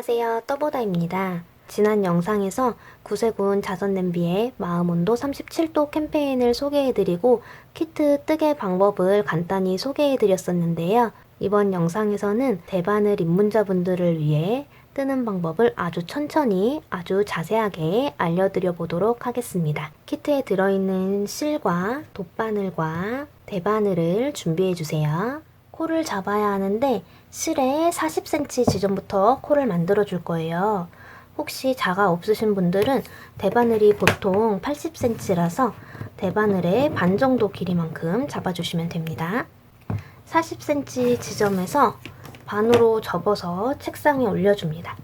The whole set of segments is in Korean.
안녕하세요, 떠보다입니다. 지난 영상에서 구세군 자선냄비의 마음온도 37도 캠페인을 소개해드리고 키트 뜨개 방법을 간단히 소개해드렸었는데요. 이번 영상에서는 대바늘 입문자분들을 위해 뜨는 방법을 아주 천천히 아주 자세하게 알려드려 보도록 하겠습니다. 키트에 들어있는 실과 돗바늘과 대바늘을 준비해주세요. 코를 잡아야 하는데 실에 40cm 지점부터 코를 만들어 줄 거예요. 혹시 자가 없으신 분들은 대바늘이 보통 80cm라서 대바늘의 반 정도 길이만큼 잡아주시면 됩니다. 40cm 지점에서 반으로 접어서 책상에 올려줍니다.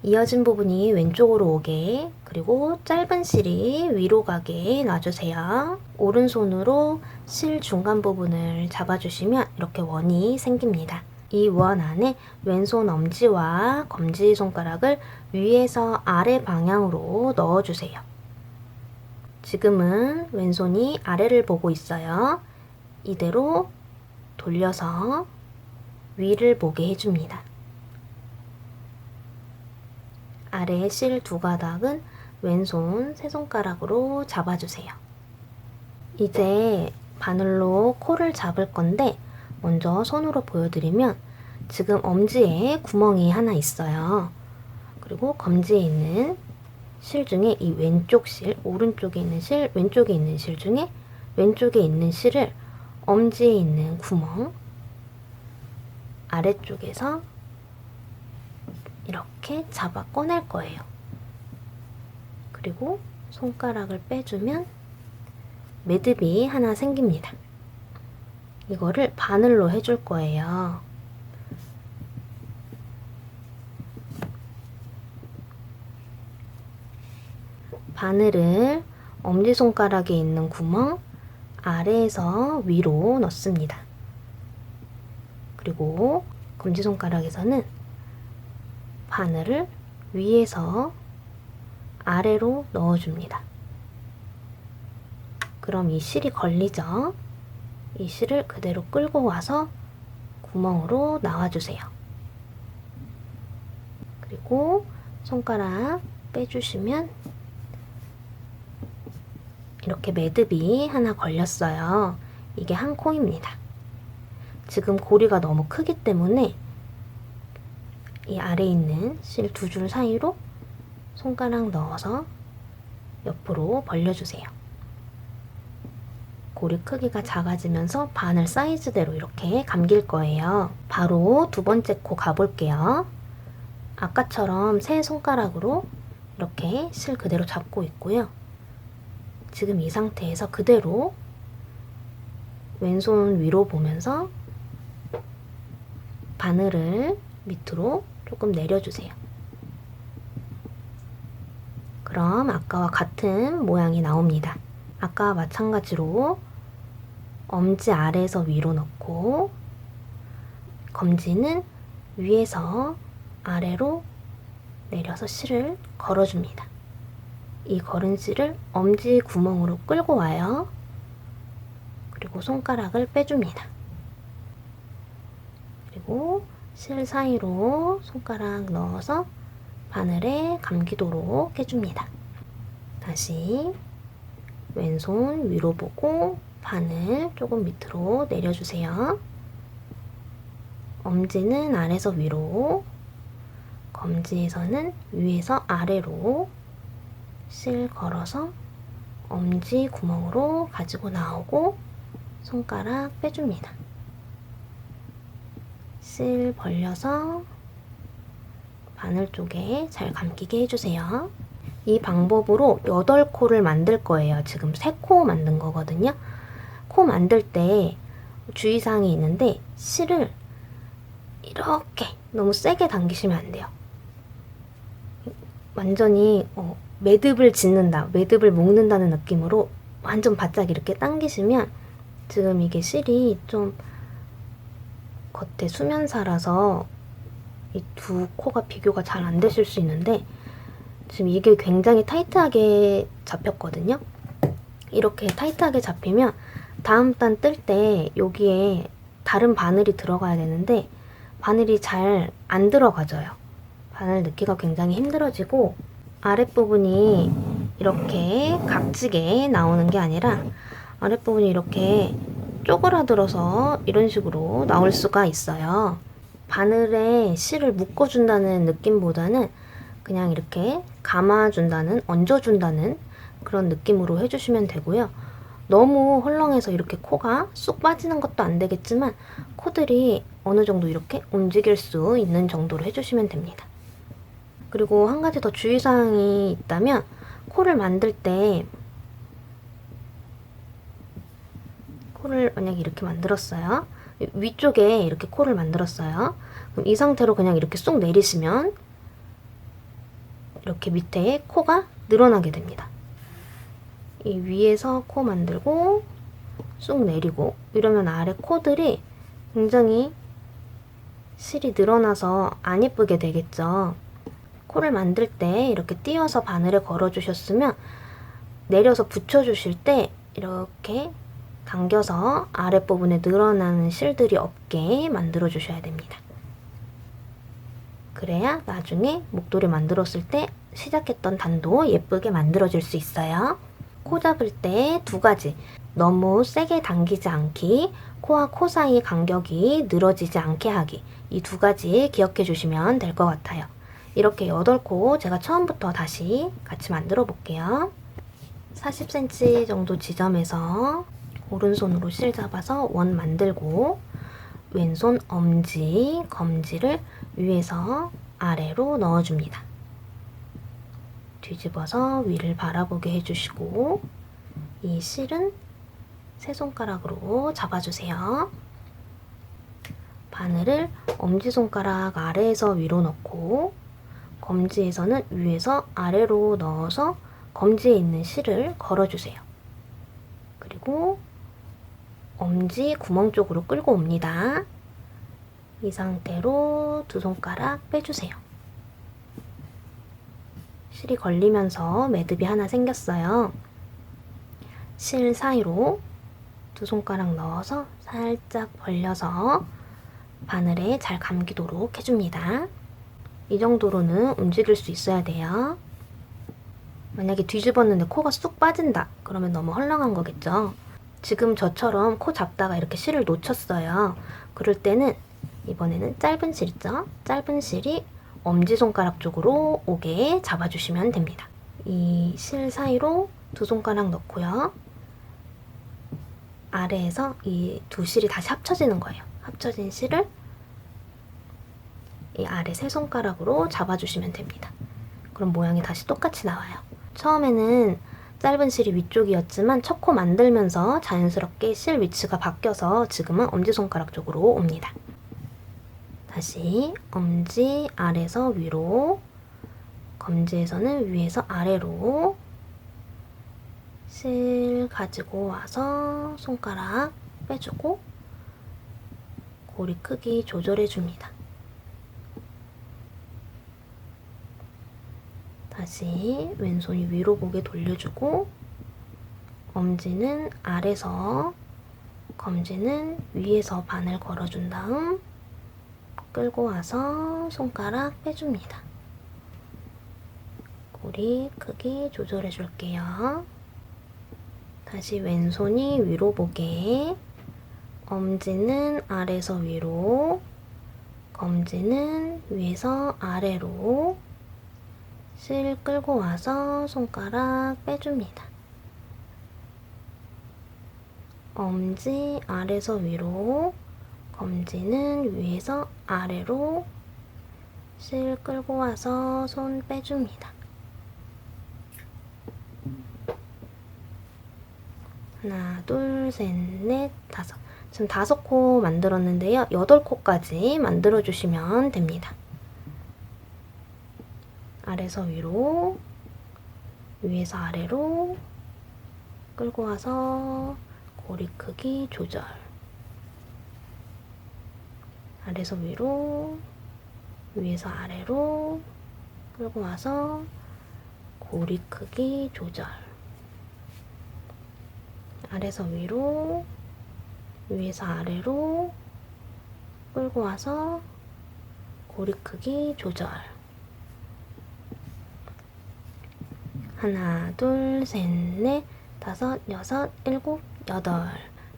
이어진 부분이 왼쪽으로 오게, 그리고 짧은 실이 위로 가게 놔주세요. 오른손으로 실 중간 부분을 잡아주시면 이렇게 원이 생깁니다. 이 원 안에 왼손 엄지와 검지손가락을 위에서 아래 방향으로 넣어주세요. 지금은 왼손이 아래를 보고 있어요. 이대로 돌려서 위를 보게 해줍니다. 아래 실 두 가닥은 왼손 세 손가락으로 잡아주세요. 이제 바늘로 코를 잡을 건데 먼저 손으로 보여드리면 지금 엄지에 구멍이 하나 있어요. 그리고 검지에 있는 실 중에 이 왼쪽 실, 오른쪽에 있는 실, 왼쪽에 있는 실 중에 왼쪽에 있는 실을 엄지에 있는 구멍 아래쪽에서 이렇게 잡아 꺼낼 거예요. 그리고 손가락을 빼주면 매듭이 하나 생깁니다. 이거를 바늘로 해줄 거예요. 바늘을 엄지손가락에 있는 구멍 아래에서 위로 넣습니다. 그리고 검지손가락에서는 바늘을 위에서 아래로 넣어줍니다. 그럼 이 실이 걸리죠? 이 실을 그대로 끌고 와서 구멍으로 나와주세요. 그리고 손가락 빼주시면 이렇게 매듭이 하나 걸렸어요. 이게 한 코입니다. 지금 고리가 너무 크기 때문에 이 아래에 있는 실 두 줄 사이로 손가락 넣어서 옆으로 벌려주세요. 고리 크기가 작아지면서 바늘 사이즈대로 이렇게 감길 거예요. 바로 두 번째 코 가볼게요. 아까처럼 세 손가락으로 이렇게 실 그대로 잡고 있고요. 지금 이 상태에서 그대로 왼손 위로 보면서 바늘을 밑으로 조금 내려주세요. 그럼 아까와 같은 모양이 나옵니다. 아까와 마찬가지로 엄지 아래에서 위로 넣고 검지는 위에서 아래로 내려서 실을 걸어줍니다. 이 걸은 실을 엄지 구멍으로 끌고 와요. 그리고 손가락을 빼줍니다. 그리고 실 사이로 손가락 넣어서 바늘에 감기도록 해줍니다. 다시 왼손 위로 보고 바늘 조금 밑으로 내려주세요. 엄지는 아래에서 위로, 검지에서는 위에서 아래로 실 걸어서 엄지 구멍으로 가지고 나오고 손가락 빼줍니다. 실 벌려서 바늘 쪽에 잘 감기게 해주세요. 이 방법으로 8코를 만들 거예요. 지금 3코 만든 거거든요. 코 만들 때 주의사항이 있는데 실을 이렇게 너무 세게 당기시면 안 돼요. 완전히 매듭을 짓는다, 매듭을 묶는다는 느낌으로 완전 바짝 이렇게 당기시면 지금 이게 실이 좀 겉에 수면사라서 이 두 코가 비교가 잘 안 되실 수 있는데 지금 이게 굉장히 타이트하게 잡혔거든요. 이렇게 타이트하게 잡히면 다음 단 뜰 때 여기에 다른 바늘이 들어가야 되는데 바늘이 잘 안 들어가져요. 바늘 넣기가 굉장히 힘들어지고 아랫부분이 이렇게 각지게 나오는 게 아니라 아랫부분이 이렇게 쪼그라들어서 이런 식으로 나올 수가 있어요. 바늘에 실을 묶어준다는 느낌보다는 그냥 이렇게 감아준다는, 얹어준다는 그런 느낌으로 해주시면 되고요. 너무 헐렁해서 이렇게 코가 쑥 빠지는 것도 안 되겠지만 코들이 어느 정도 이렇게 움직일 수 있는 정도로 해주시면 됩니다. 그리고 한 가지 더 주의사항이 있다면 코를 만들 때 코를 만약에 이렇게 만들었어요. 위쪽에 이렇게 코를 만들었어요. 그럼 이 상태로 그냥 이렇게 쑥 내리시면 이렇게 밑에 코가 늘어나게 됩니다. 이 위에서 코 만들고 쑥 내리고 이러면 아래 코들이 굉장히 실이 늘어나서 안 예쁘게 되겠죠. 코를 만들 때 이렇게 띄어서 바늘에 걸어 주셨으면 내려서 붙여 주실 때 이렇게 당겨서 아랫부분에 늘어나는 실들이 없게 만들어 주셔야 됩니다. 그래야 나중에 목도리 만들었을 때 시작했던 단도 예쁘게 만들어질 수 있어요. 코 잡을 때 두 가지, 너무 세게 당기지 않기, 코와 코 사이 간격이 늘어지지 않게 하기, 이 두 가지 기억해 주시면 될 것 같아요. 이렇게 8코 제가 처음부터 다시 같이 만들어 볼게요. 40cm 정도 지점에서 오른손으로 실 잡아서 원 만들고 왼손 엄지, 검지를 위에서 아래로 넣어줍니다. 뒤집어서 위를 바라보게 해주시고 이 실은 세 손가락으로 잡아주세요. 바늘을 엄지손가락 아래에서 위로 넣고 검지에서는 위에서 아래로 넣어서 검지에 있는 실을 걸어주세요. 그리고 엄지 구멍 쪽으로 끌고 옵니다. 이 상태로 두 손가락 빼주세요. 실이 걸리면서 매듭이 하나 생겼어요. 실 사이로 두 손가락 넣어서 살짝 벌려서 바늘에 잘 감기도록 해줍니다. 이 정도로는 움직일 수 있어야 돼요. 만약에 뒤집었는데 코가 쑥 빠진다 그러면 너무 헐렁한 거겠죠. 지금 저처럼 코 잡다가 이렇게 실을 놓쳤어요. 그럴 때는 이번에는 짧은 실 있죠? 짧은 실이 엄지손가락 쪽으로 오게 잡아주시면 됩니다. 이 실 사이로 두 손가락 넣고요. 아래에서 이 두 실이 다시 합쳐지는 거예요. 합쳐진 실을 이 아래 세 손가락으로 잡아주시면 됩니다. 그럼 모양이 다시 똑같이 나와요. 처음에는 짧은 실이 위쪽이었지만 첫 코 만들면서 자연스럽게 실 위치가 바뀌어서 지금은 엄지손가락 쪽으로 옵니다. 다시 엄지 아래에서 위로, 검지에서는 위에서 아래로 실 가지고 와서 손가락 빼주고 고리 크기 조절해줍니다. 다시 왼손이 위로 보게 돌려주고 엄지는 아래서 검지는 위에서 바늘 걸어준 다음 끌고 와서 손가락 빼줍니다. 고리 크기 조절해 줄게요. 다시 왼손이 위로 보게 엄지는 아래서 위로 검지는 위에서 아래로 실 끌고 와서 손가락 빼줍니다. 엄지 아래서 위로 검지는 위에서 아래로 실 끌고 와서 손 빼줍니다. 하나, 둘, 셋, 넷, 다섯. 지금 5코 만들었는데요. 8코까지 만들어주시면 됩니다. 아래서 위로, 위에서 아래로 끌고 와서 고리 크기 조절. 아래서 위로, 위에서 아래로 끌고 와서 고리 크기 조절. 아래에서 위로, 위에서 아래로 끌고 와서 고리 크기 조절. 하나, 둘, 셋, 넷, 다섯, 여섯, 일곱, 여덟.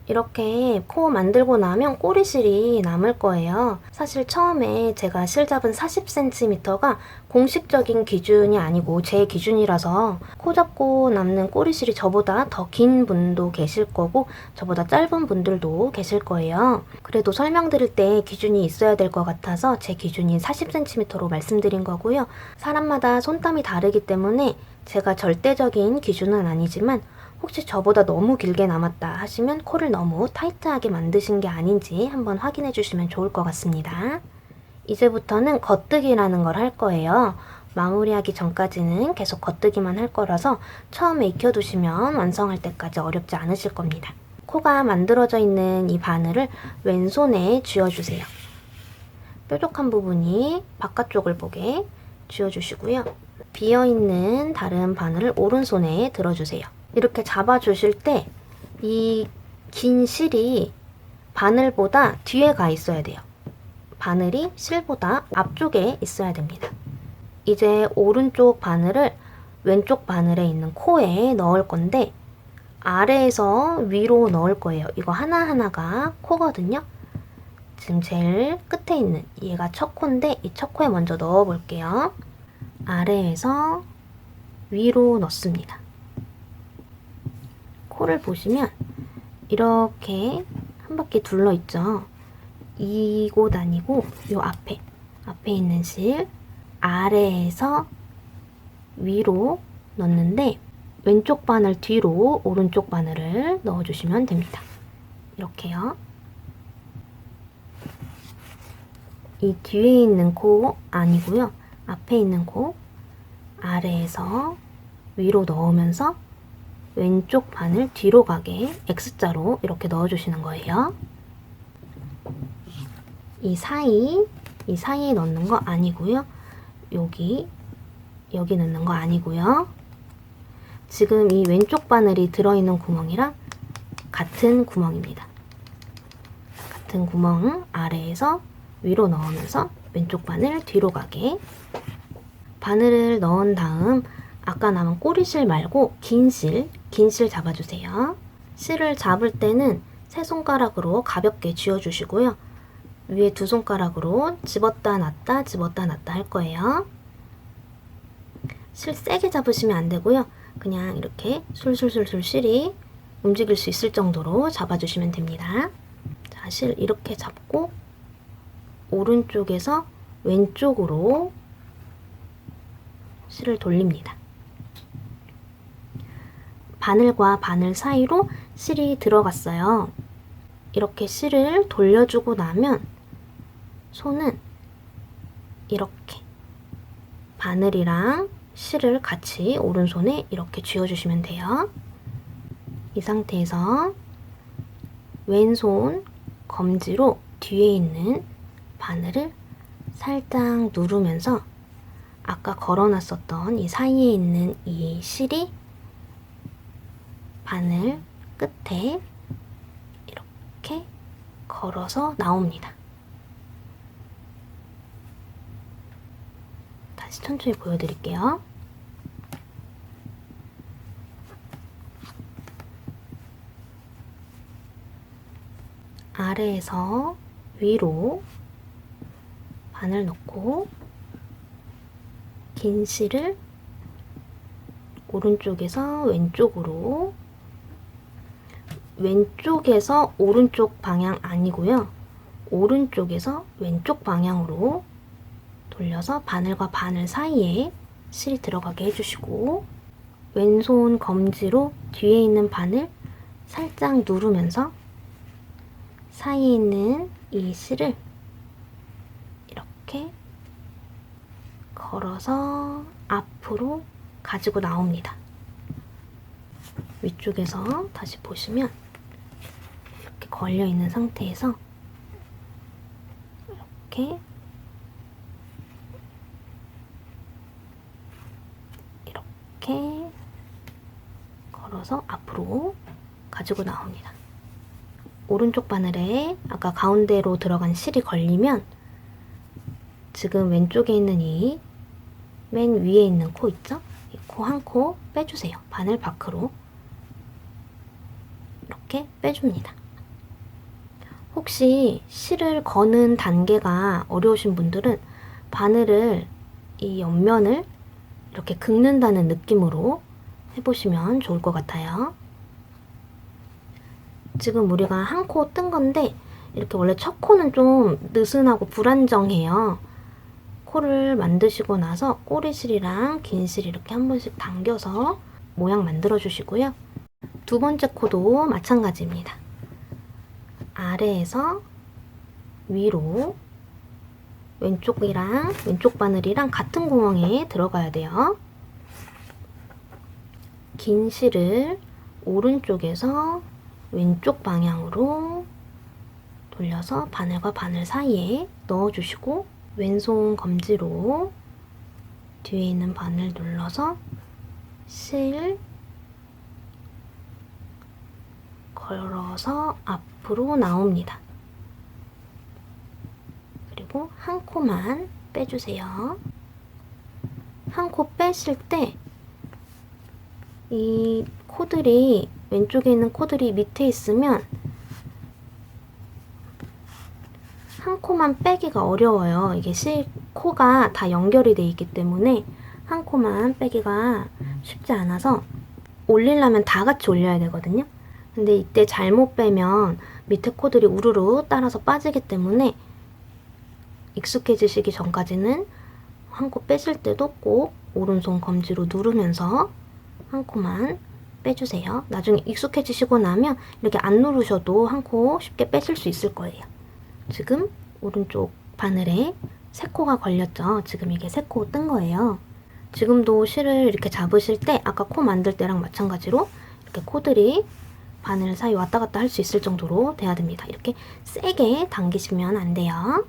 이렇게 코 만들고 나면 꼬리실이 남을 거예요. 사실 처음에 제가 실 잡은 40cm가 공식적인 기준이 아니고 제 기준이라서 코 잡고 남는 꼬리실이 저보다 더 긴 분도 계실 거고 저보다 짧은 분들도 계실 거예요. 그래도 설명드릴 때 기준이 있어야 될 것 같아서 제 기준인 40cm로 말씀드린 거고요. 사람마다 손땀이 다르기 때문에 제가 절대적인 기준은 아니지만 혹시 저보다 너무 길게 남았다 하시면 코를 너무 타이트하게 만드신 게 아닌지 한번 확인해 주시면 좋을 것 같습니다. 이제부터는 겉뜨기라는 걸 할 거예요. 마무리하기 전까지는 계속 겉뜨기만 할 거라서 처음에 익혀두시면 완성할 때까지 어렵지 않으실 겁니다. 코가 만들어져 있는 이 바늘을 왼손에 쥐어주세요. 뾰족한 부분이 바깥쪽을 보게 쥐어주시고요. 비어있는 다른 바늘을 오른손에 들어주세요. 이렇게 잡아주실 때 이 긴 실이 바늘보다 뒤에 가 있어야 돼요. 바늘이 실보다 앞쪽에 있어야 됩니다. 이제 오른쪽 바늘을 왼쪽 바늘에 있는 코에 넣을 건데 아래에서 위로 넣을 거예요. 이거 하나하나가 코거든요. 지금 제일 끝에 있는 얘가 첫 코인데 이 첫 코에 먼저 넣어 볼게요. 아래에서 위로 넣습니다. 코를 보시면 이렇게 한 바퀴 둘러 있죠. 이곳 아니고 요 앞에 있는 실 아래에서 위로 넣는데 왼쪽 바늘 뒤로 오른쪽 바늘을 넣어주시면 됩니다. 이렇게요. 이 뒤에 있는 코 아니고요. 앞에 있는 코 아래에서 위로 넣으면서 왼쪽 바늘 뒤로 가게 X자로 이렇게 넣어주시는 거예요. 이 사이에 넣는 거 아니고요. 여기 넣는 거 아니고요. 지금 이 왼쪽 바늘이 들어있는 구멍이랑 같은 구멍입니다. 같은 구멍 아래에서 위로 넣으면서 왼쪽 바늘 뒤로 가게. 바늘을 넣은 다음 아까 남은 꼬리실 말고 긴 실 잡아주세요. 실을 잡을 때는 세 손가락으로 가볍게 쥐어주시고요. 위에 두 손가락으로 집었다 놨다 집었다 놨다 할 거예요. 실 세게 잡으시면 안 되고요. 그냥 이렇게 술술술술 실이 움직일 수 있을 정도로 잡아주시면 됩니다. 자, 실 이렇게 잡고 오른쪽에서 왼쪽으로 실을 돌립니다. 바늘과 바늘 사이로 실이 들어갔어요. 이렇게 실을 돌려주고 나면 손은 이렇게 바늘이랑 실을 같이 오른손에 이렇게 쥐어주시면 돼요. 이 상태에서 왼손 검지로 뒤에 있는 바늘을 살짝 누르면서 아까 걸어놨었던 이 사이에 있는 이 실이 바늘 끝에 이렇게 걸어서 나옵니다. 다시 천천히 보여드릴게요. 아래에서 위로 바늘 넣고 긴 실을 오른쪽에서 왼쪽으로 왼쪽에서 오른쪽 방향 아니고요. 오른쪽에서 왼쪽 방향으로 돌려서 바늘과 바늘 사이에 실이 들어가게 해주시고 왼손 검지로 뒤에 있는 바늘 살짝 누르면서 사이에 있는 이 실을 이렇게 걸어서 앞으로 가지고 나옵니다. 위쪽에서 다시 보시면 이렇게 걸려있는 상태에서 이렇게 걸어서 앞으로 가지고 나옵니다. 오른쪽 바늘에 아까 가운데로 들어간 실이 걸리면 지금 왼쪽에 있는 이 맨 위에 있는 코 있죠? 이 코 한 코 빼주세요. 바늘 밖으로 이렇게 빼줍니다. 혹시 실을 거는 단계가 어려우신 분들은 바늘을 이 옆면을 이렇게 긁는다는 느낌으로 해보시면 좋을 것 같아요. 지금 우리가 한 코 뜬 건데 이렇게 원래 첫 코는 좀 느슨하고 불안정해요. 코를 만드시고 나서 꼬리실이랑 긴 실 이렇게 한 번씩 당겨서 모양 만들어 주시고요. 두 번째 코도 마찬가지입니다. 아래에서 위로 왼쪽이랑 왼쪽 바늘이랑 같은 구멍에 들어가야 돼요. 긴 실을 오른쪽에서 왼쪽 방향으로 돌려서 바늘과 바늘 사이에 넣어주시고 왼손 검지로 뒤에 있는 바늘 눌러서 실 걸어서 앞으로 나옵니다. 그리고 한 코만 빼주세요. 한 코 빼실 때 이 코들이 왼쪽에 있는 코들이 밑에 있으면 한 코만 빼기가 어려워요. 이게 코가 다 연결이 돼 있기 때문에 한 코만 빼기가 쉽지 않아서 올리려면 다 같이 올려야 되거든요. 근데 이때 잘못 빼면 밑에 코들이 우르르 따라서 빠지기 때문에 익숙해지시기 전까지는 한 코 빼실 때도 꼭 오른손 검지로 누르면서 한 코만 빼주세요. 나중에 익숙해지시고 나면 이렇게 안 누르셔도 한 코 쉽게 빼실 수 있을 거예요. 지금 오른쪽 바늘에 세 코가 걸렸죠. 지금 이게 세 코 뜬 거예요. 지금도 실을 이렇게 잡으실 때 아까 코 만들 때랑 마찬가지로 이렇게 코들이 바늘 사이 왔다 갔다 할 수 있을 정도로 돼야 됩니다. 이렇게 세게 당기시면 안 돼요.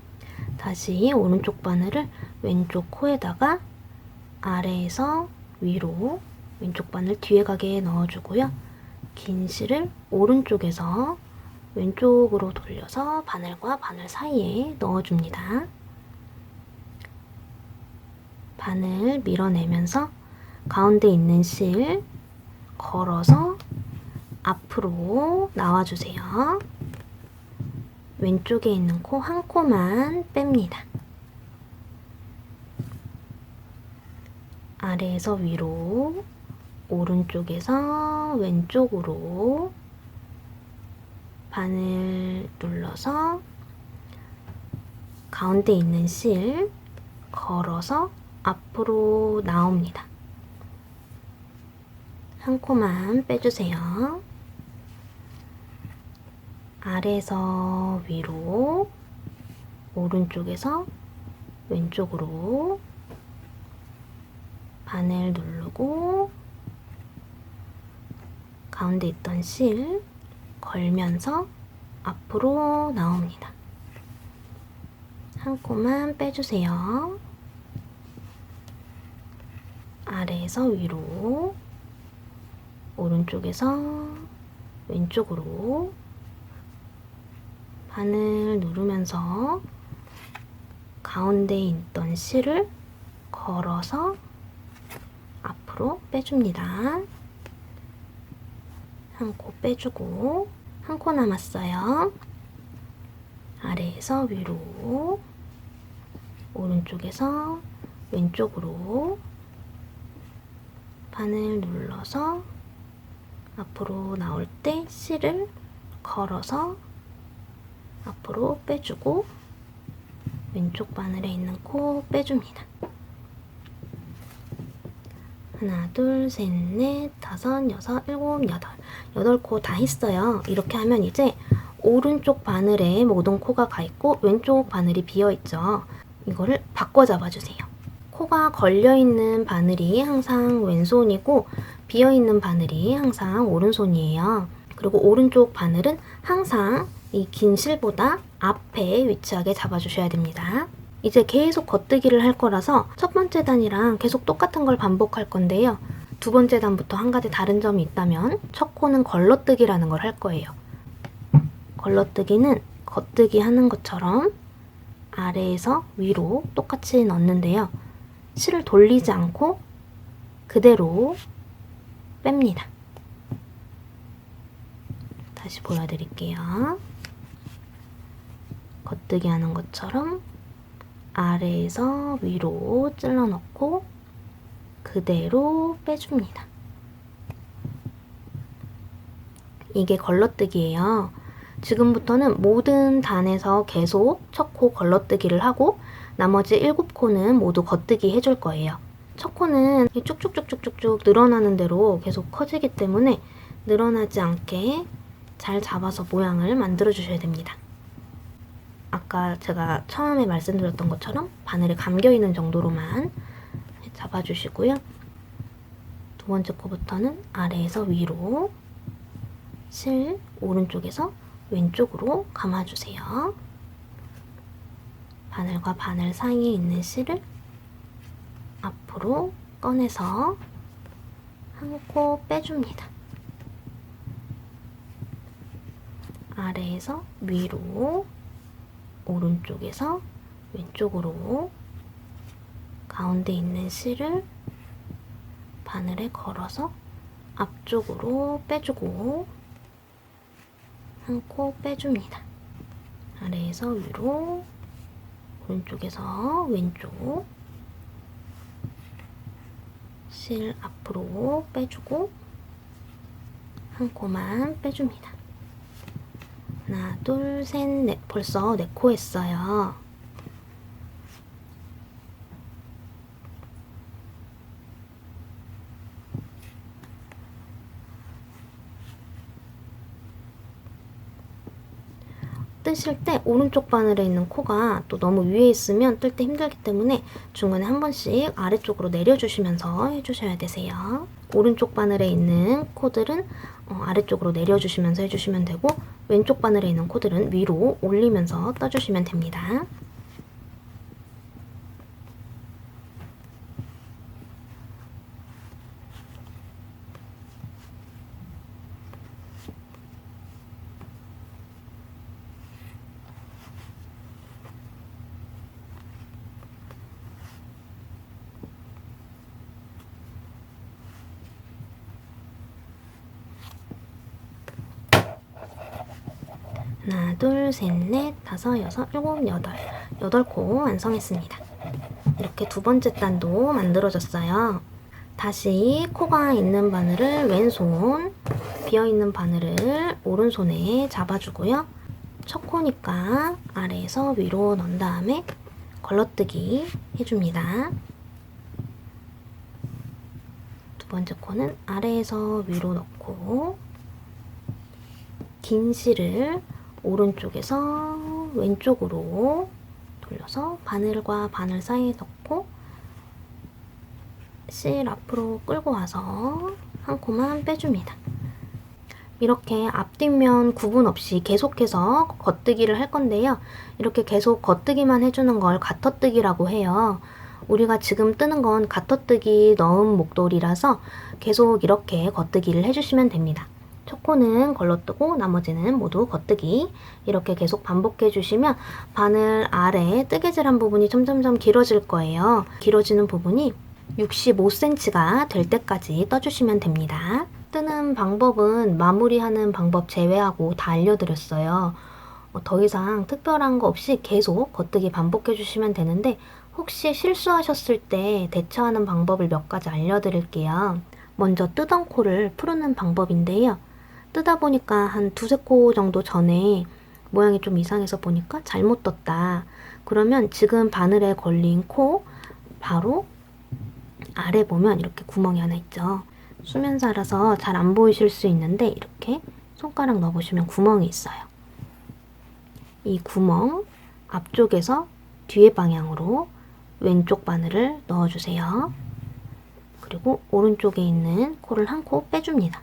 다시 오른쪽 바늘을 왼쪽 코에다가 아래에서 위로 왼쪽 바늘 뒤에 가게 넣어주고요. 긴 실을 오른쪽에서 왼쪽으로 돌려서 바늘과 바늘 사이에 넣어줍니다. 바늘 밀어내면서 가운데 있는 실 걸어서 앞으로 나와주세요. 왼쪽에 있는 코 한 코만 뺍니다. 아래에서 위로, 오른쪽에서 왼쪽으로 바늘 눌러서 가운데 있는 실 걸어서 앞으로 나옵니다. 한 코만 빼주세요. 아래에서 위로, 오른쪽에서 왼쪽으로 바늘 누르고 가운데 있던 실 걸면서 앞으로 나옵니다. 한 코만 빼주세요. 아래에서 위로, 오른쪽에서 왼쪽으로 바늘 누르면서 가운데 있던 실을 걸어서 앞으로 빼줍니다. 한 코 빼주고 한 코 남았어요. 아래에서 위로, 오른쪽에서 왼쪽으로 바늘 눌러서 앞으로 나올 때 실을 걸어서 앞으로 빼주고 왼쪽 바늘에 있는 코 빼줍니다. 하나, 둘, 셋, 넷, 다섯, 여섯, 일곱, 여덟. 8코 다 했어요. 이렇게 하면 이제 오른쪽 바늘에 모든 코가 가 있고 왼쪽 바늘이 비어 있죠. 이거를 바꿔 잡아주세요. 코가 걸려있는 바늘이 항상 왼손이고 비어있는 바늘이 항상 오른손이에요. 그리고 오른쪽 바늘은 항상 이 긴 실보다 앞에 위치하게 잡아주셔야 됩니다. 이제 계속 겉뜨기를 할 거라서 첫 번째 단이랑 계속 똑같은 걸 반복할 건데요. 두 번째 단부터 한 가지 다른 점이 있다면 첫 코는 걸러뜨기라는 걸 할 거예요. 걸러뜨기는 겉뜨기 하는 것처럼 아래에서 위로 똑같이 넣는데요. 실을 돌리지 않고 그대로 뺍니다. 다시 보여드릴게요. 겉뜨기 하는 것처럼 아래에서 위로 찔러 넣고 그대로 빼줍니다. 이게 걸러뜨기예요. 지금부터는 모든 단에서 계속 첫 코 걸러뜨기를 하고 나머지 7코는 모두 겉뜨기 해줄 거예요. 첫 코는 쭉쭉쭉쭉쭉 늘어나는 대로 계속 커지기 때문에 늘어나지 않게 잘 잡아서 모양을 만들어 주셔야 됩니다. 아까 제가 처음에 말씀드렸던 것처럼 바늘에 감겨 있는 정도로만 잡아주시고요. 두 번째 코부터는 아래에서 위로 실 오른쪽에서 왼쪽으로 감아주세요. 바늘과 바늘 사이에 있는 실을 앞으로 꺼내서 한 코 빼줍니다. 아래에서 위로, 오른쪽에서 왼쪽으로 가운데 있는 실을 바늘에 걸어서 앞쪽으로 빼주고 한 코 빼줍니다. 아래에서 위로, 오른쪽에서 왼쪽 실 앞으로 빼주고 한 코만 빼줍니다. 하나, 둘, 셋, 넷. 벌써 4코 했어요. 뜨실 때 오른쪽 바늘에 있는 코가 또 너무 위에 있으면 뜰 때 힘들기 때문에 중간에 한 번씩 아래쪽으로 내려주시면서 해주셔야 되세요. 오른쪽 바늘에 있는 코들은 아래쪽으로 내려주시면서 해주시면 되고 왼쪽 바늘에 있는 코들은 위로 올리면서 떠주시면 됩니다. 하나, 둘, 셋, 넷, 다섯, 여섯, 일곱, 여덟. 8코 완성했습니다. 이렇게 두 번째 단도 만들어졌어요. 다시 코가 있는 바늘을 왼손, 비어있는 바늘을 오른손에 잡아주고요. 첫 코니까 아래에서 위로 넣은 다음에 걸러뜨기 해줍니다. 두 번째 코는 아래에서 위로 넣고 긴 실을 오른쪽에서 왼쪽으로 돌려서 바늘과 바늘 사이에 넣고 실 앞으로 끌고 와서 한 코만 빼줍니다. 이렇게 앞뒷면 구분 없이 계속해서 겉뜨기를 할 건데요. 이렇게 계속 겉뜨기만 해주는 걸 가터뜨기라고 해요. 우리가 지금 뜨는 건 가터뜨기 넣은 목도리라서 계속 이렇게 겉뜨기를 해주시면 됩니다. 첫 코는 걸러뜨고 나머지는 모두 겉뜨기 이렇게 계속 반복해 주시면 바늘 아래 뜨개질한 부분이 점점점 길어질 거예요. 길어지는 부분이 65cm가 될 때까지 떠주시면 됩니다. 뜨는 방법은 마무리하는 방법 제외하고 다 알려드렸어요. 더 이상 특별한 거 없이 계속 겉뜨기 반복해 주시면 되는데 혹시 실수하셨을 때 대처하는 방법을 몇 가지 알려드릴게요. 먼저 뜨던 코를 푸르는 방법인데요. 뜨다 보니까 한 2~3코 정도 전에 모양이 좀 이상해서 보니까 잘못 떴다. 그러면 지금 바늘에 걸린 코 바로 아래 보면 이렇게 구멍이 하나 있죠. 수면사라서 잘 안 보이실 수 있는데 이렇게 손가락 넣어보시면 구멍이 있어요. 이 구멍 앞쪽에서 뒤에 방향으로 왼쪽 바늘을 넣어주세요. 그리고 오른쪽에 있는 코를 한 코 빼줍니다.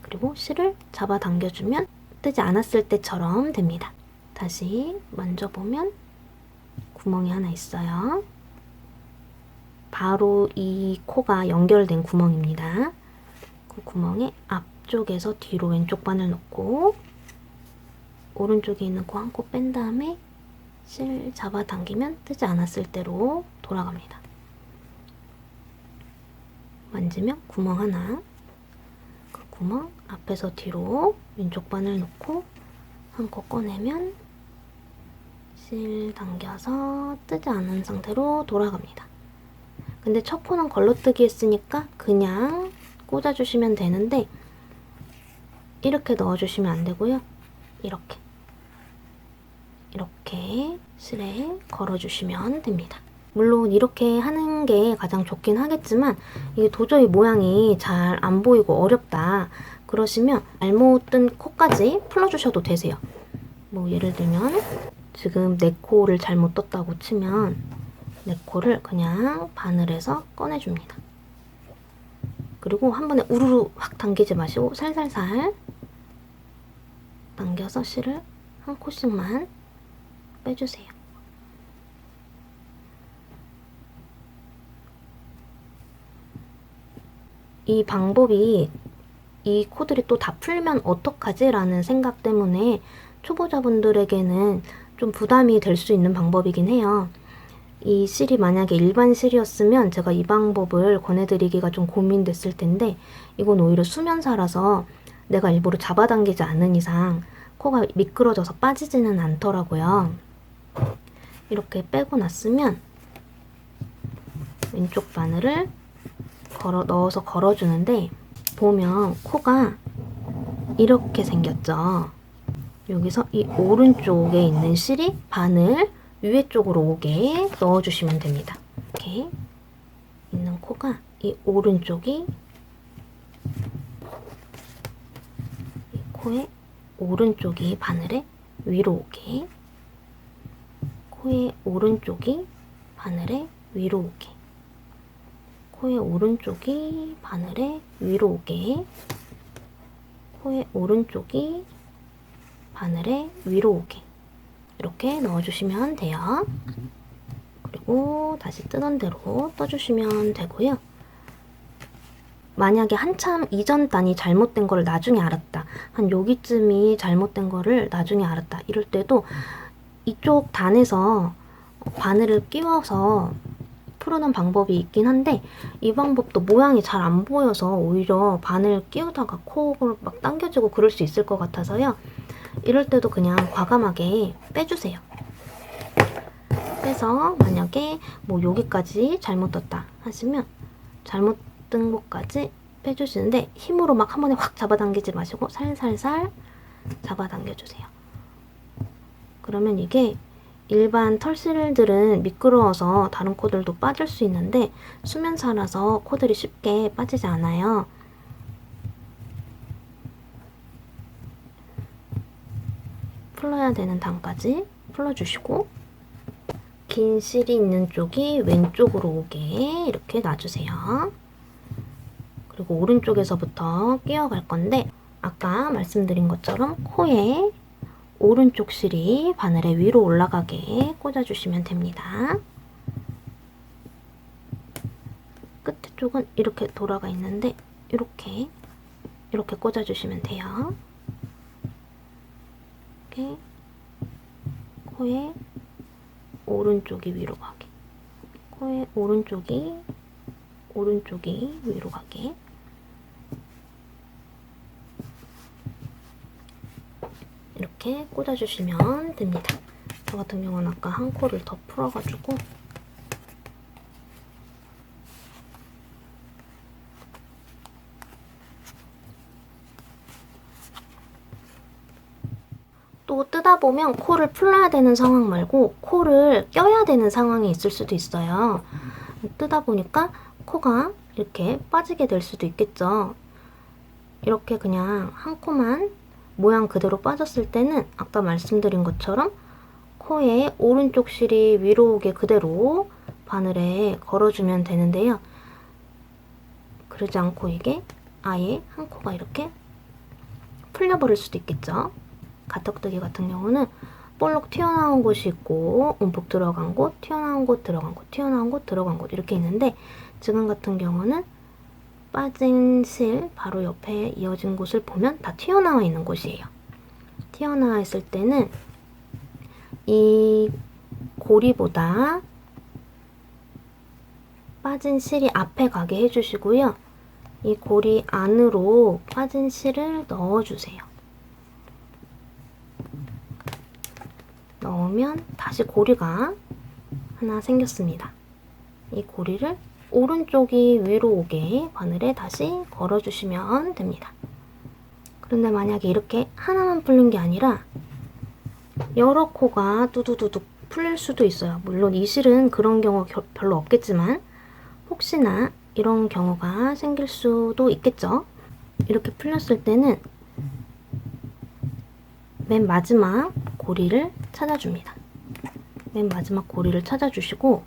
그리고 실을 잡아당겨주면 뜨지 않았을 때처럼 됩니다. 다시 만져보면 구멍이 하나 있어요. 바로 이 코가 연결된 구멍입니다. 그 구멍에 앞쪽에서 뒤로 왼쪽 바늘 넣고 오른쪽에 있는 코 한 코 뺀 다음에 실 잡아당기면 뜨지 않았을 때로 돌아갑니다. 만지면 구멍 하나, 그 구멍 앞에서 뒤로 왼쪽 바늘 넣고 한 코 꺼내면 실 당겨서 뜨지 않은 상태로 돌아갑니다. 근데 첫 코는 걸러뜨기 했으니까 그냥 꽂아주시면 되는데 이렇게 넣어주시면 안 되고요. 이렇게 실에 걸어주시면 됩니다. 물론 이렇게 하는 게 가장 좋긴 하겠지만 이게 도저히 모양이 잘 안 보이고 어렵다 그러시면 잘못 뜬 코까지 풀어주셔도 되세요. 뭐 예를 들면 지금 내 코를 잘못 떴다고 치면 내 코를 그냥 바늘에서 꺼내줍니다. 그리고 한 번에 우르르 확 당기지 마시고 살살살 당겨서 실을 한 코씩만 빼주세요. 이 방법이 이 코들이 또 다 풀면 어떡하지? 라는 생각 때문에 초보자분들에게는 좀 부담이 될 수 있는 방법이긴 해요. 이 실이 만약에 일반 실이었으면 제가 이 방법을 권해드리기가 좀 고민됐을 텐데 이건 오히려 수면사라서 내가 일부러 잡아당기지 않은 이상 코가 미끄러져서 빠지지는 않더라고요. 이렇게 빼고 났으면 왼쪽 바늘을 넣어서 걸어주는데 보면 코가 이렇게 생겼죠. 여기서 이 오른쪽에 있는 실이 바늘 위에 쪽으로 오게 넣어주시면 됩니다. 이렇게 있는 코가 이 오른쪽이 이 코의 오른쪽이 바늘에 위로 오게, 코의 오른쪽이 바늘에 위로 오게, 코의 오른쪽이 바늘에 위로 오게, 코의 오른쪽이 바늘에 위로 오게 이렇게 넣어주시면 돼요. 그리고 다시 뜨던 대로 떠주시면 되고요. 만약에 한참 이전 단이 잘못된 거를 나중에 알았다. 한 여기쯤이 잘못된 거를 나중에 알았다. 이럴 때도 이쪽 단에서 바늘을 끼워서 푸르는 방법이 있긴 한데 이 방법도 모양이 잘 안 보여서 오히려 바늘 끼우다가 코를 막 당겨지고 그럴 수 있을 것 같아서요. 이럴 때도 그냥 과감하게 빼주세요. 빼서 만약에 뭐 여기까지 잘못 떴다 하시면 잘못 뜬 곳까지 빼주시는데 힘으로 막 한 번에 확 잡아당기지 마시고 살살살 잡아당겨주세요. 그러면 이게 일반 털실들은 미끄러워서 다른 코들도 빠질 수 있는데 수면사라서 코들이 쉽게 빠지지 않아요. 풀러야 되는 단까지 풀러주시고 긴 실이 있는 쪽이 왼쪽으로 오게 이렇게 놔주세요. 그리고 오른쪽에서부터 끼워갈 건데 아까 말씀드린 것처럼 코에 오른쪽 실이 바늘에 위로 올라가게 꽂아주시면 됩니다. 끝에 쪽은 이렇게 돌아가 있는데 이렇게 꽂아주시면 돼요. 이렇게 코에 오른쪽이 위로 가게, 코에 오른쪽이 위로 가게 이렇게 꽂아주시면 됩니다. 저 같은 경우는 아까 한 코를 더 풀어가지고 또 뜨다 보면 코를 풀어야 되는 상황 말고 코를 껴야 되는 상황이 있을 수도 있어요. 뜨다 보니까 코가 이렇게 빠지게 될 수도 있겠죠. 이렇게 그냥 한 코만 모양 그대로 빠졌을 때는 아까 말씀드린 것처럼 코에 오른쪽 실이 위로 오게 그대로 바늘에 걸어주면 되는데요. 그러지 않고 이게 아예 한 코가 이렇게 풀려버릴 수도 있겠죠. 가턱뜨기 같은 경우는 볼록 튀어나온 곳이 있고 움푹 들어간 곳, 튀어나온 곳, 들어간 곳, 튀어나온 곳, 들어간 곳 이렇게 있는데 지금 같은 경우는 빠진 실 바로 옆에 이어진 곳을 보면 다 튀어나와 있는 곳이에요. 튀어나와 있을 때는 이 고리보다 빠진 실이 앞에 가게 해주시고요. 이 고리 안으로 빠진 실을 넣어주세요. 넣으면 다시 고리가 하나 생겼습니다. 이 고리를 오른쪽이 위로 오게 바늘에 다시 걸어주시면 됩니다. 그런데 만약에 이렇게 하나만 풀린 게 아니라 여러 코가 두두두둑 풀릴 수도 있어요. 물론 이 실은 그런 경우가 별로 없겠지만 혹시나 이런 경우가 생길 수도 있겠죠. 이렇게 풀렸을 때는 맨 마지막 고리를 찾아줍니다. 맨 마지막 고리를 찾아주시고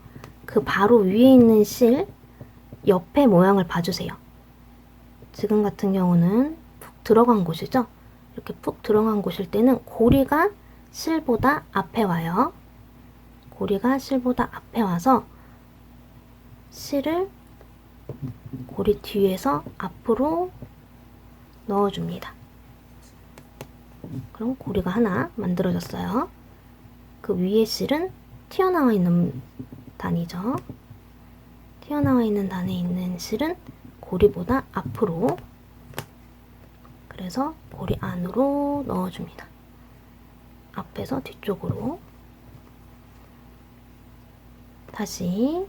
그 바로 위에 있는 실 옆에 모양을 봐주세요. 지금 같은 경우는 푹 들어간 곳이죠. 이렇게 푹 들어간 곳일 때는 고리가 실보다 앞에 와요. 고리가 실보다 앞에 와서 실을 고리 뒤에서 앞으로 넣어줍니다. 그럼 고리가 하나 만들어졌어요. 그 위에 실은 튀어나와 있는 단이죠. 튀어나와 있는 단에 있는 실은 고리보다 앞으로, 그래서 고리 안으로 넣어줍니다. 앞에서 뒤쪽으로. 다시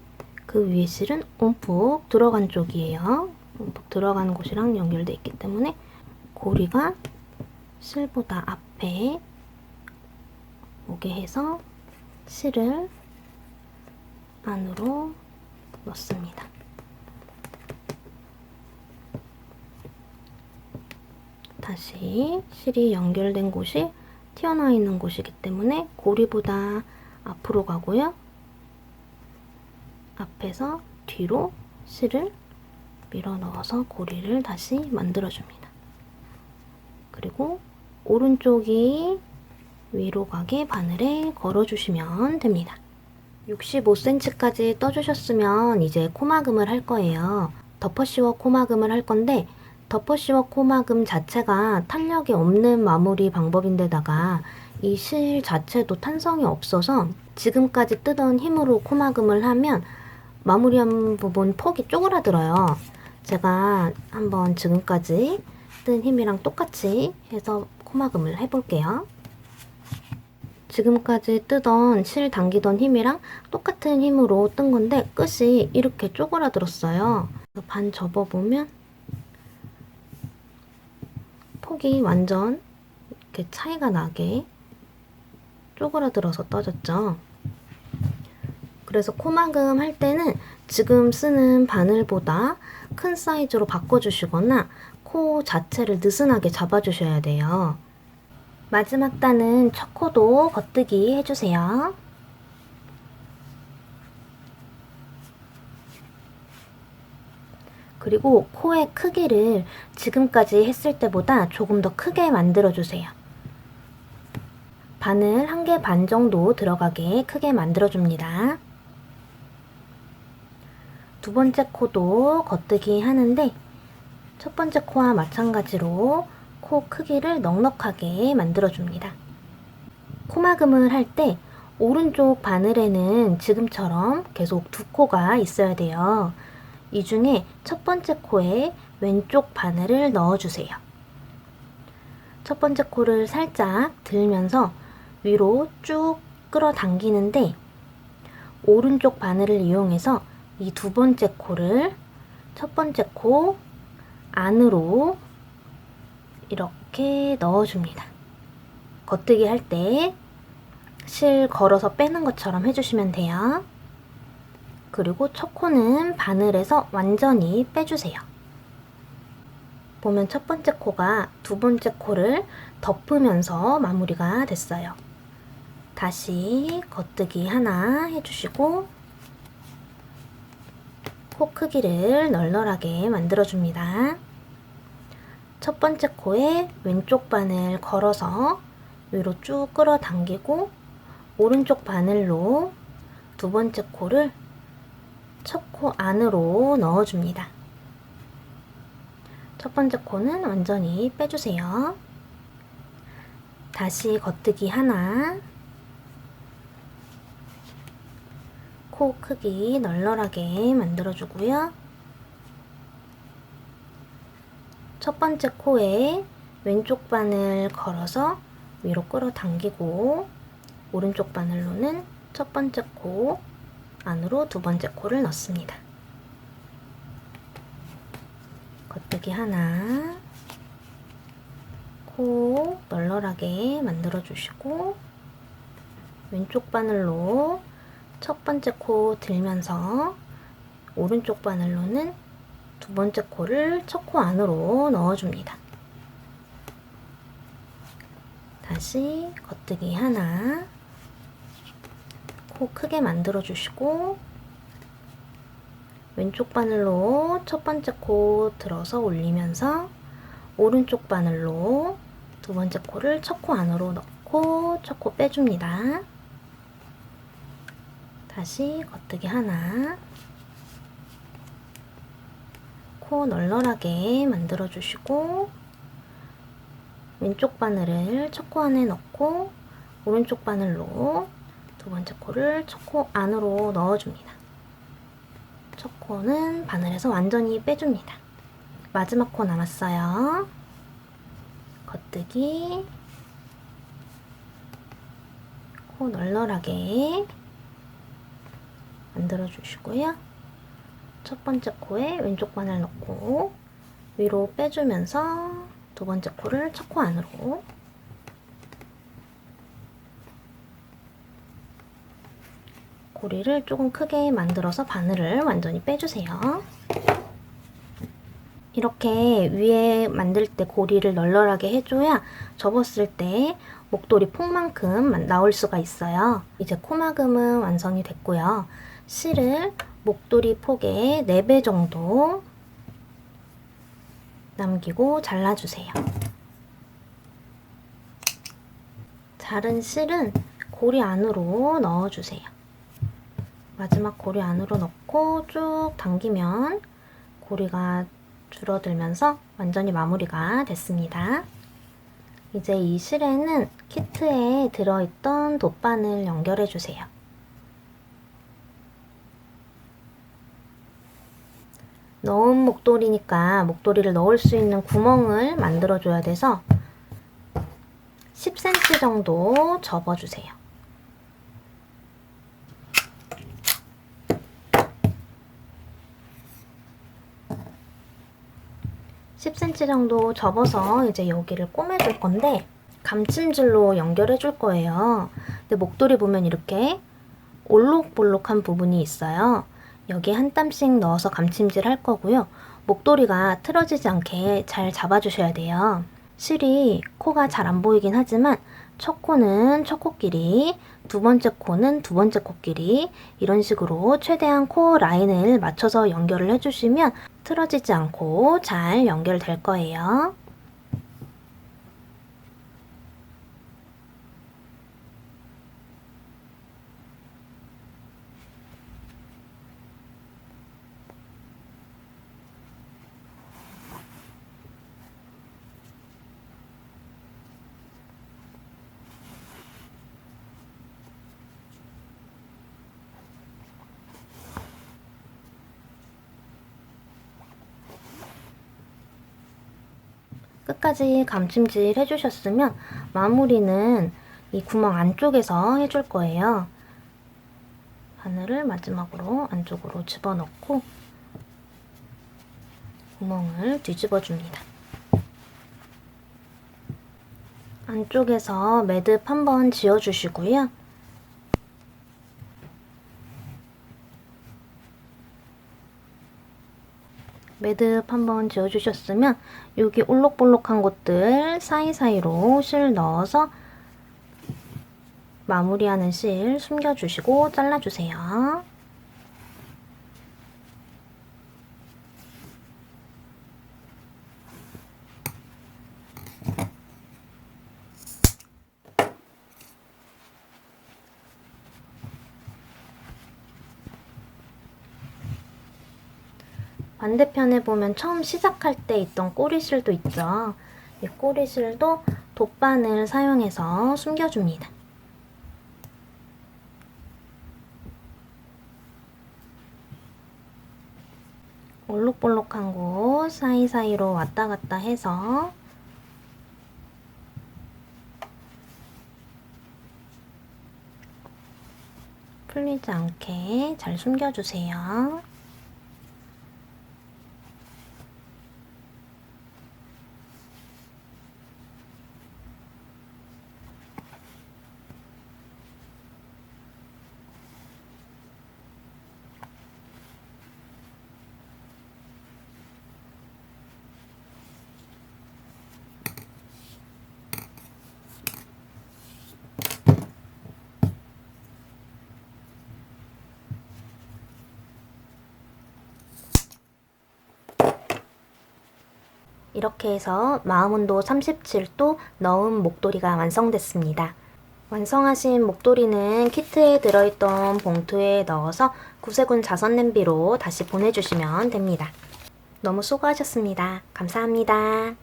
그 위에 실은 움푹 들어간 쪽이에요. 움푹 들어간 곳이랑 연결되어 있기 때문에 고리가 실보다 앞에 오게 해서 실을 안으로 넣습니다. 다시 실이 연결된 곳이 튀어나와 있는 곳이기 때문에 고리보다 앞으로 가고요. 앞에서 뒤로 실을 밀어 넣어서 고리를 다시 만들어줍니다. 그리고 오른쪽이 위로 가게 바늘에 걸어주시면 됩니다. 65cm까지 떠주셨으면 이제 코막음을 할 거예요. 덮어씌워 코막음을 할 건데 덮어씌워 코막음 자체가 탄력이 없는 마무리 방법인데다가 이 실 자체도 탄성이 없어서 지금까지 뜨던 힘으로 코막음을 하면 마무리한 부분 폭이 쪼그라들어요. 제가 한번 지금까지 뜬 힘이랑 똑같이 해서 코막음을 해볼게요. 지금까지 뜨던 실 당기던 힘이랑 똑같은 힘으로 뜬 건데 끝이 이렇게 쪼그라들었어요. 반 접어보면 폭이 완전 이렇게 차이가 나게 쪼그라들어서 떠졌죠. 그래서 코막음 할 때는 지금 쓰는 바늘보다 큰 사이즈로 바꿔주시거나 코 자체를 느슨하게 잡아주셔야 돼요. 마지막 단은 첫 코도 겉뜨기 해주세요. 그리고 코의 크기를 지금까지 했을 때보다 조금 더 크게 만들어주세요. 바늘 1개 반 정도 들어가게 크게 만들어줍니다. 두 번째 코도 겉뜨기 하는데 첫 번째 코와 마찬가지로 코 크기를 넉넉하게 만들어줍니다. 코막음을 할 때 오른쪽 바늘에는 지금처럼 계속 2코가 있어야 돼요. 이 중에 첫 번째 코에 왼쪽 바늘을 넣어주세요. 첫 번째 코를 살짝 들면서 위로 쭉 끌어당기는데 오른쪽 바늘을 이용해서 이 두 번째 코를 첫 번째 코 안으로 이렇게 넣어줍니다. 겉뜨기 할 때 실 걸어서 빼는 것처럼 해주시면 돼요. 그리고 첫 코는 바늘에서 완전히 빼주세요. 보면 첫 번째 코가 두 번째 코를 덮으면서 마무리가 됐어요. 다시 겉뜨기 하나 해주시고 코 크기를 널널하게 만들어줍니다. 첫 번째 코에 왼쪽 바늘 걸어서 위로 쭉 끌어당기고 오른쪽 바늘로 두 번째 코를 첫 코 안으로 넣어줍니다. 첫 번째 코는 완전히 빼주세요. 다시 겉뜨기 하나, 코 크기 널널하게 만들어주고요. 첫 번째 코에 왼쪽 바늘 걸어서 위로 끌어당기고 오른쪽 바늘로는 첫 번째 코 안으로 두 번째 코를 넣습니다. 겉뜨기 하나, 코 널널하게 만들어 주시고 왼쪽 바늘로 첫 번째 코 들면서 오른쪽 바늘로는 두 번째 코를 첫 코 안으로 넣어줍니다. 다시 겉뜨기 하나, 코 크게 만들어 주시고 왼쪽 바늘로 첫 번째 코 들어서 올리면서 오른쪽 바늘로 두 번째 코를 첫 코 안으로 넣고 첫 코 빼줍니다. 다시 겉뜨기 하나, 코 널널하게 만들어 주시고 왼쪽 바늘을 첫 코 안에 넣고 오른쪽 바늘로 두 번째 코를 첫 코 안으로 넣어줍니다. 첫 코는 바늘에서 완전히 빼줍니다. 마지막 코 남았어요. 겉뜨기, 코 널널하게 만들어 주시고요. 첫 번째 코에 왼쪽 바늘 넣고 위로 빼주면서 두 번째 코를 첫 코 안으로, 고리를 조금 크게 만들어서 바늘을 완전히 빼주세요. 이렇게 위에 만들 때 고리를 널널하게 해줘야 접었을 때 목도리 폭만큼 나올 수가 있어요. 이제 코막음은 완성이 됐고요. 실을 목도리 폭의 4배 정도 남기고 잘라주세요. 자른 실은 고리 안으로 넣어주세요. 마지막 고리 안으로 넣고 쭉 당기면 고리가 줄어들면서 완전히 마무리가 됐습니다. 이제 이 실에는 키트에 들어있던 돗바늘 연결해 주세요. 넣은 목도리니까 목도리를 넣을 수 있는 구멍을 만들어 줘야 돼서 10cm 정도 접어주세요. 10cm 정도 접어서 이제 여기를 꼬매줄 건데 감침줄로 연결해 줄 거예요. 근데 목도리 보면 이렇게 올록볼록한 부분이 있어요. 여기에 한 땀씩 넣어서 감침질 할 거고요. 목도리가 틀어지지 않게 잘 잡아주셔야 돼요. 실이 코가 잘 안 보이긴 하지만 첫 코는 첫 코끼리, 두 번째 코는 두 번째 코끼리, 이런 식으로 최대한 코 라인을 맞춰서 연결을 해주시면 틀어지지 않고 잘 연결될 거예요. 끝까지 감침질 해주셨으면 마무리는 이 구멍 안쪽에서 해줄 거예요. 바늘을 마지막으로 안쪽으로 집어넣고 구멍을 뒤집어 줍니다. 안쪽에서 매듭 한번 지어주시고요. 매듭 한번 지어주셨으면 여기 올록볼록한 곳들 사이사이로 실 넣어서 마무리하는 실 숨겨주시고 잘라주세요. 반대편에 보면 처음 시작할 때 있던 꼬리실도 있죠. 이 꼬리실도 돗바늘 사용해서 숨겨줍니다. 올록볼록한 곳 사이사이로 왔다 갔다 해서 풀리지 않게 잘 숨겨주세요. 이렇게 해서 마음온도 37도 넣은 목도리가 완성됐습니다. 완성하신 목도리는 키트에 들어있던 봉투에 넣어서 구세군 자선냄비로 다시 보내주시면 됩니다. 너무 수고하셨습니다. 감사합니다.